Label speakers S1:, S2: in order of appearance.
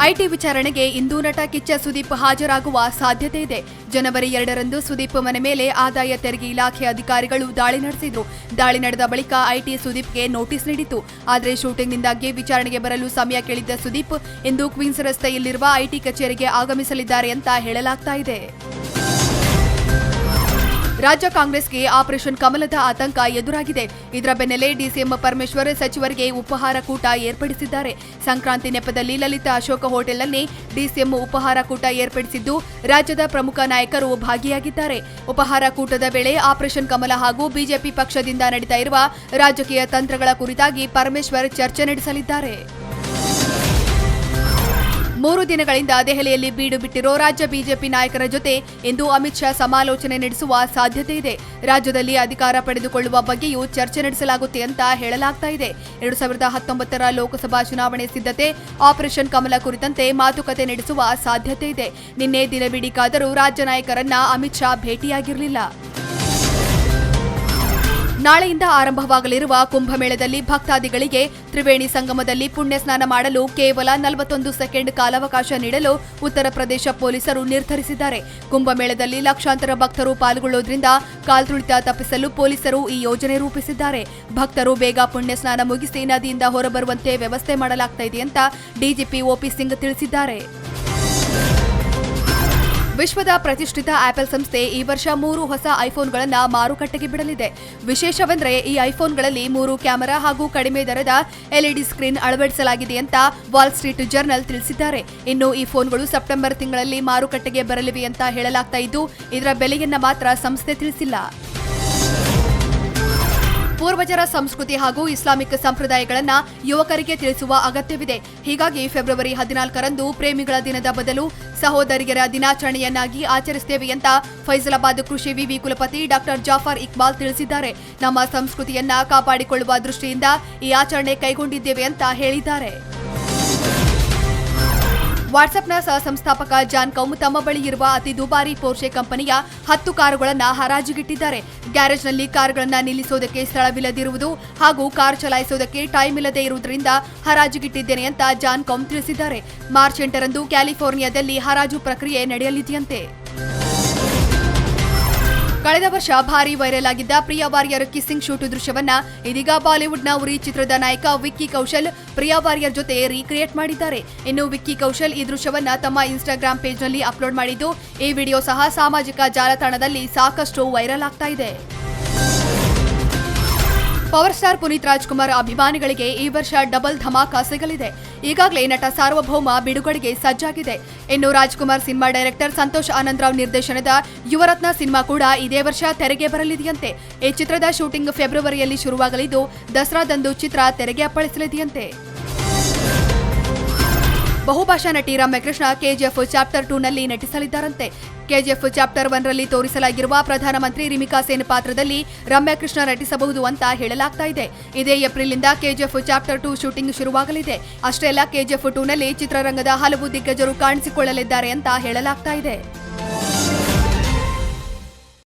S1: IT ವಿಚಾರಣೆಗೆ ಇಂದು ನಟ ಕಿಚ್ಚ ಸುದೀಪ್ ಹಾಜರಾಗುವ ಸಾಧ್ಯತೆ ಇದೆ. ಜನವರಿ 2ರಂದು ಸುದೀಪ್ ಮನೆ ಮೇಲೆ ಆದಾಯ ತೆರಿಗೆ ಇಲಾಖೆ ಅಧಿಕಾರಿಗಳು ದಾಳಿ ನಡೆಸಿದ್ರು. ದಾಳಿ ನಡೆದ ಬಳಿಕ ಐಟಿ ಸುದೀಪ್ಗೆ ನೋಟಿಸ್ ನೀಡಿತು. ಆದರೆ ಶೂಟಿಂಗ್ನಿಂದಾಗಿ ವಿಚಾರಣೆಗೆ ಬರಲು ಸಮಯ ಕೇಳಿದ್ದ ಸುದೀಪ್ ಇಂದು ಕ್ವೀನ್ಸ್ ರಸ್ತೆಯಲ್ಲಿರುವ ಐಟಿ ಕಚೇರಿಗೆ ಆಗಮಿಸಲಿದ್ದಾರೆ ಅಂತ ಹೇಳಲಾಗ್ತಾ ಇದೆ. ರಾಜ್ಯ ಕಾಂಗ್ರೆಸ್ಗೆ ಆಪರೇಷನ್ ಕಮಲದ ಆತಂಕ ಎದುರಾಗಿದೆ. ಇದರ ಬೆನ್ನಲ್ಲೇ ಡಿಸಿಎಂ ಪರಮೇಶ್ವರ್ ಸಚಿವರಿಗೆ ಉಪಹಾರ ಕೂಟ ಏರ್ಪಡಿಸಿದ್ದಾರೆ. ಸಂಕ್ರಾಂತಿ ನೆಪದಲ್ಲಿ ಲಲಿತಾ ಅಶೋಕ ಹೋಟೆಲ್ನಲ್ಲಿ ಡಿಸಿಎಂ ಉಪಹಾರ ಕೂಟ ಏರ್ಪಡಿಸಿದ್ದು ರಾಜ್ಯದ ಪ್ರಮುಖ ನಾಯಕರು ಭಾಗಿಯಾಗಿದ್ದಾರೆ. ಉಪಹಾರ ಕೂಟದ ವೇಳೆ ಆಪರೇಷನ್ ಕಮಲ ಹಾಗೂ ಬಿಜೆಪಿ ಪಕ್ಷದಿಂದ ನಡೀತಾ ಇರುವ ರಾಜಕೀಯ ತಂತ್ರಗಳ ಕುರಿತಾಗಿ ಪರಮೇಶ್ವರ್ ಚರ್ಚೆ ನಡೆಸಲಿದ್ದಾರೆ. 3 ದಿನಗಳಿಂದ ದೆಹಲಿಯಲ್ಲಿ ಬೀಡು ಬಿಟ್ಟಿರೋ ರಾಜ್ಯ ಬಿಜೆಪಿ ನಾಯಕರ ಜೊತೆ ಇಂದು ಅಮಿತ್ ಶಾ ಸಮಾಲೋಚನೆ ನಡೆಸುವ ಸಾಧ್ಯತೆ ಇದೆ. ರಾಜ್ಯದಲ್ಲಿ ಅಧಿಕಾರ ಪಡೆದುಕೊಳ್ಳುವ ಬಗ್ಗೆಯೂ ಚರ್ಚೆ ನಡೆಸಲಾಗುತ್ತೆ ಅಂತ ಹೇಳಲಾಗ್ತಾ ಇದೆ. 2019ರ ಲೋಕಸಭಾ ಚುನಾವಣೆ ಸಿದ್ಧತೆ, ಆಪರೇಷನ್ ಕಮಲ ಕುರಿತಂತೆ ಮಾತುಕತೆ ನಡೆಸುವ ಸಾಧ್ಯತೆ ಇದೆ. ನಿನ್ನೆ ದಿನವಿಡೀ ಕಾದರೂ ರಾಜ್ಯ ನಾಯಕರನ್ನ ಅಮಿತ್ ಶಾ ಭೇಟಿಯಾಗಿರಲಿಲ್ಲ. ನಾಳೆಯಿಂದ ಆರಂಭವಾಗಲಿರುವ ಕುಂಭಮೇಳದಲ್ಲಿ ಭಕ್ತಾದಿಗಳಿಗೆ ತ್ರಿವೇಣಿ ಸಂಗಮದಲ್ಲಿ ಪುಣ್ಯ ಸ್ನಾನ ಮಾಡಲು ಕೇವಲ 41 ಸೆಕೆಂಡ್ ಕಾಲಾವಕಾಶ ನೀಡಲು ಉತ್ತರ ಪ್ರದೇಶ ಪೊಲೀಸರು ನಿರ್ಧರಿಸಿದ್ದಾರೆ. ಕುಂಭಮೇಳದಲ್ಲಿ ಲಕ್ಷಾಂತರ ಭಕ್ತರು ಪಾಲ್ಗೊಳ್ಳುವುದರಿಂದ ಕಾಲ್ತುಳಿತ ತಪ್ಪಿಸಲು ಪೊಲೀಸರು ಈ ಯೋಜನೆ ರೂಪಿಸಿದ್ದಾರೆ. ಭಕ್ತರು ಬೇಗ ಪುಣ್ಯ ಸ್ನಾನ ಮುಗಿಸಿ ನದಿಯಿಂದ ಹೊರಬರುವಂತೆ ವ್ಯವಸ್ಥೆ ಮಾಡಲಾಗುತ್ತಿದೆ ಅಂತ ಡಿಜಿಪಿ ಒಪಿ ಸಿಂಗ್ ತಿಳಿಸಿದ್ದಾರೆ. ವಿಶ್ವದ ಪ್ರತಿಷ್ಠಿತ ಆಪಲ್ ಸಂಸ್ಥೆ ಈ ವರ್ಷ 3 ಹೊಸ ಐಫೋನ್ಗಳನ್ನು ಮಾರುಕಟ್ಟೆಗೆ ಬಿಡಲಿದೆ. ವಿಶೇಷವೆಂದರೆ ಈ ಐಫೋನ್ಗಳಲ್ಲಿ 3 ಕ್ಯಾಮೆರಾ ಹಾಗೂ ಕಡಿಮೆ ದರದ ಎಲ್ಇಡಿ ಸ್ಕ್ರೀನ್ ಅಳವಡಿಸಲಾಗಿದೆ ಅಂತ ವಾಲ್ ಸ್ಟ್ರೀಟ್ ಜರ್ನಲ್ ತಿಳಿಸಿದ್ದಾರೆ. ಇನ್ನು ಈ ಫೋನ್ಗಳು ಸೆಪ್ಟೆಂಬರ್ ತಿಂಗಳಲ್ಲಿ ಮಾರುಕಟ್ಟೆಗೆ ಬರಲಿವೆ ಅಂತ ಹೇಳಲಾಗ್ತಾ ಇದ್ದು, ಇದರ ಬೆಲೆಯನ್ನ ಮಾತ್ರ ಸಂಸ್ಥೆ ತಿಳಿಸಿಲ್ಲ. ಪೂರ್ವಜರ ಸಂಸ್ಕೃತಿ ಹಾಗೂ ಇಸ್ಲಾಮಿಕ್ ಸಂಪ್ರದಾಯಗಳನ್ನು ಯುವಕರಿಗೆ ತಿಳಿಸುವ ಅಗತ್ಯವಿದೆ. ಹೀಗಾಗಿ ಫೆಬ್ರವರಿ 14ರಂದು ಪ್ರೇಮಿಗಳ ದಿನದ ಬದಲು ಸಹೋದರಿಯರ ದಿನಾಚರಣೆಯನ್ನಾಗಿ ಆಚರಿಸುತ್ತೇವೆ ಅಂತ ಫೈಸಲಾಬಾದ್ ಕೃಷಿ ವಿವಿ ಕುಲಪತಿ ಡಾಕ್ಟರ್ ಜಾಫರ್ ಇಕ್ಬಾಲ್ ತಿಳಿಸಿದ್ದಾರೆ. ನಮ್ಮ ಸಂಸ್ಕೃತಿಯನ್ನ ಕಾಪಾಡಿಕೊಳ್ಳುವ ದೃಷ್ಟಿಯಿಂದ ಈ ಆಚರಣೆ ಕೈಗೊಂಡಿದ್ದೇವೆ ಅಂತ ಹೇಳಿದ್ದಾರೆ. ವಾಟ್ಸ್ಆಪ್ನ ಸಹ ಸಂಸ್ಥಾಪಕ ಜಾನ್ ಕೌಮ್ ತಮ್ಮ ಬಳಿ ಇರುವ ಅತಿ ದುಬಾರಿ ಪೋರ್ಷೆ ಕಂಪನಿಯ 10 ಕಾರುಗಳನ್ನು ಹರಾಜಿಗಿಟ್ಟಿದ್ದಾರೆ. ಗ್ಯಾರೇಜ್ನಲ್ಲಿ ಕಾರುಗಳನ್ನು ನಿಲ್ಲಿಸೋದಕ್ಕೆ ಸ್ಥಳವಿಲ್ಲದಿರುವುದು ಹಾಗೂ ಕಾರ್ ಚಲಾಯಿಸೋದಕ್ಕೆ ಟೈಮ್ ಇಲ್ಲದೆ ಇರುವುದರಿಂದ ಹರಾಜಿಗಿಟ್ಟಿದ್ದೇನೆ ಅಂತ ಜಾನ್ ಕೌಮ್ ತಿಳಿಸಿದ್ದಾರೆ. ಮಾರ್ಚ್ 8ರಂದು ಕ್ಯಾಲಿಫೋರ್ನಿಯಾದಲ್ಲಿ ಹರಾಜು ಪ್ರಕ್ರಿಯೆ ನಡೆಯಲಿದೆಯಂತೆ. ಕಳೆದ ವರ್ಷ ಭಾರೀ ವೈರಲ್ ಆಗಿದ್ದ ಪ್ರಿಯಾ ವಾರಿಯರ್ ಕಿಸ್ಸಿಂಗ್ ಶೂಟ್ ದೃಶ್ಯವನ್ನ ಇದೀಗ ಬಾಲಿವುಡ್ನ ಉರಿ ಚಿತ್ರದ ನಾಯಕ ವಿಕ್ಕಿ ಕೌಶಲ್ ಪ್ರಿಯಾ ವಾರಿಯರ್ ಜೊತೆ ರೀಕ್ರಿಯೇಟ್ ಮಾಡಿದ್ದಾರೆ. ಇನ್ನು ವಿಕ್ಕಿ ಕೌಶಲ್ ಈ ದೃಶ್ಯವನ್ನ ತಮ್ಮ ಇನ್ಸ್ಟಾಗ್ರಾಮ್ ಪೇಜ್ನಲ್ಲಿ ಅಪ್ಲೋಡ್ ಮಾಡಿದ್ದು, ಈ ವಿಡಿಯೋ ಸಹ ಸಾಮಾಜಿಕ ಜಾಲತಾಣದಲ್ಲಿ ಸಾಕಷ್ಟು ವೈರಲ್ ಆಗ್ತಾ ಇದೆ. ಪವರ್ ಸ್ಟಾರ್ ಪುನೀತ್ ರಾಜ್ಕುಮಾರ್ ಅಭಿಮಾನಿಗಳಿಗೆ ಈ ವರ್ಷ ಡಬಲ್ ಧಮಾಕ ಸಿಗಲಿದೆ. ಈಗಾಗಲೇ ನಟ ಸಾರ್ವಭೌಮ ಬಿಡುಗಡೆಗೆ ಸಜ್ಜಾಗಿದೆ. ಇನ್ನು ರಾಜ್ಕುಮಾರ್ ಸಿನಿಮಾ ಡೈರೆಕ್ಟರ್ ಸಂತೋಷ್ ಆನಂದರಾವ್ ನಿರ್ದೇಶನದ ಯುವರತ್ನ ಸಿನಿಮಾ ಕೂಡ ಇದೇ ವರ್ಷ ತೆರೆಗೆ ಬರಲಿದೆಯಂತೆ. ಈ ಚಿತ್ರದ ಶೂಟಿಂಗ್ ಫೆಬ್ರವರಿಯಲ್ಲಿ ಶುರುವಾಗಲಿದ್ದು, ದಸರಾದಂದು ಚಿತ್ರ ತೆರೆಗೆ ಅಪ್ಪಳಿಸಲಿದೆಯಂತೆ. ಬಹುಭಾಷಾ ನಟಿ Ramyakrishna KGF chapter 2ನಲ್ಲಿ ನಟಿಸಲಿದ್ದಾರಂತೆ. KGF chapter 1ರಲ್ಲಿ ತೋರಿಸಲಾಗಿರುವ ಪ್ರಧಾನಮಂತ್ರಿ ರಿಮಿಕಾ ಸೇನ್ ಪಾತ್ರದಲ್ಲಿ ರಮ್ಯಕೃಷ್ಣ ನಟಿಸಬಹುದು ಅಂತ ಹೇಳಲಾಗ್ತಾ ಇದೆ. ಇದೇ ಏಪ್ರಿಲ್ನಿಂದ ಕೆಜಿಎಫ್ ಚಾಪ್ಟರ್ 2 ಶೂಟಿಂಗ್ ಶುರುವಾಗಲಿದೆ. ಅಷ್ಟೇ ಅಲ್ಲ, ಕೆಜಿಎಫ್ 2ನಲ್ಲಿ ಚಿತ್ರರಂಗದ ಹಲವು ದಿಗ್ಗಜರು ಕಾಣಿಸಿಕೊಳ್ಳಲಿದ್ದಾರೆ ಅಂತ ಹೇಳಲಾಗ್ತಾ ಇದೆ.